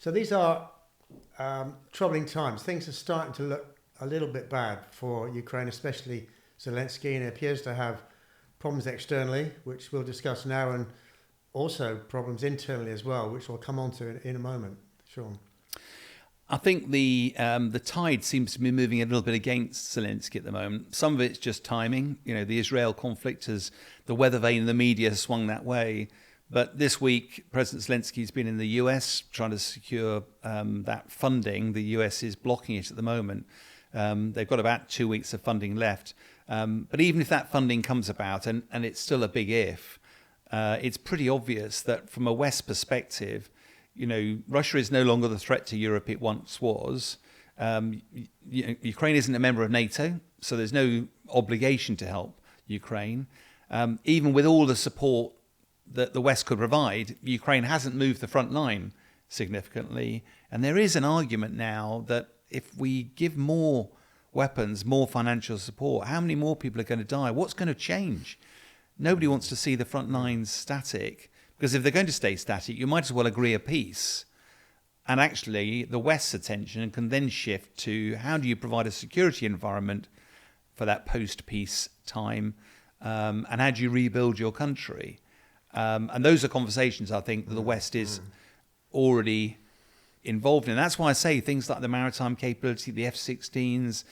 So these are troubling times. Things are starting to look a little bit bad for Ukraine, especially Zelensky, and it appears to have problems externally, which we'll discuss now, and also problems internally as well, which we'll come on to in a moment. Sean. I think the tide seems to be moving a little bit against Zelensky at the moment. Some of it's just timing. You know, the Israel conflict the weather vane in the media has swung that way. But this week, President Zelensky's been in the US trying to secure that funding. The US is blocking it at the moment. They've got about 2 weeks of funding left. But even if that funding comes about, and it's still a big if, it's pretty obvious that from a West perspective, you know, Russia is no longer the threat to Europe it once was. Ukraine isn't a member of NATO, so there's no obligation to help Ukraine. Even with all the support that the West could provide, Ukraine hasn't moved the front line significantly. And there is an argument now that if we give more weapons, more financial support, how many more people are going to die? What's going to change? Nobody wants to see the front lines static, because if they're going to stay static, you might as well agree a peace. And actually, the West's attention can then shift to how do you provide a security environment for that post-peace time, and how do you rebuild your country? And those are conversations, I think, that the West is already involved in. That's why I say things like the maritime capability, the F-16s,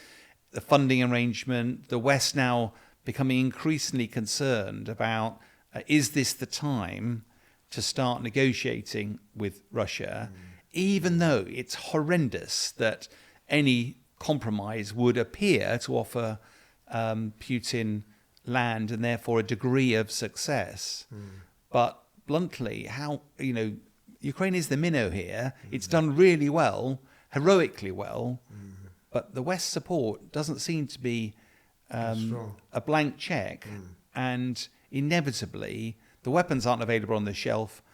the funding arrangement, the West now becoming increasingly concerned about, is this the time to start negotiating with Russia, even though it's horrendous that any compromise would appear to offer Putin land and therefore a degree of success. But bluntly, Ukraine is the minnow here. It's done really well, heroically well, but the West's support doesn't seem to be a blank check. And inevitably, the weapons aren't available on the shelf.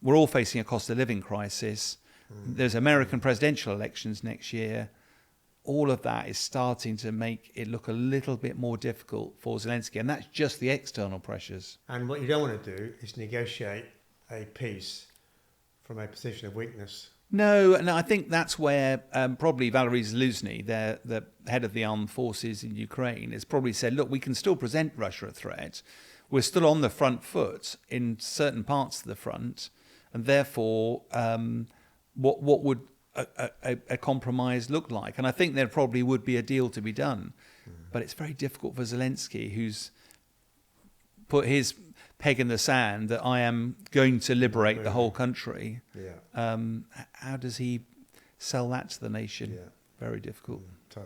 We're all facing a cost of living crisis. There's American presidential elections next year. All of that is starting to make it look a little bit more difficult for Zelensky, and that's just the external pressures. And what you don't want to do is negotiate a peace from a position of weakness. No, and I think that's where probably Valery Zaluzhny, the head of the armed forces in Ukraine, has probably said, look, we can still present Russia a threat. We're still on the front foot in certain parts of the front, and therefore what would a compromise look like? And I think there probably would be a deal to be done. But it's very difficult for Zelensky, who's put his peg in the sand that I am going to liberate the whole country. Yeah. How does he sell that to the nation? Yeah. Very difficult. Tough.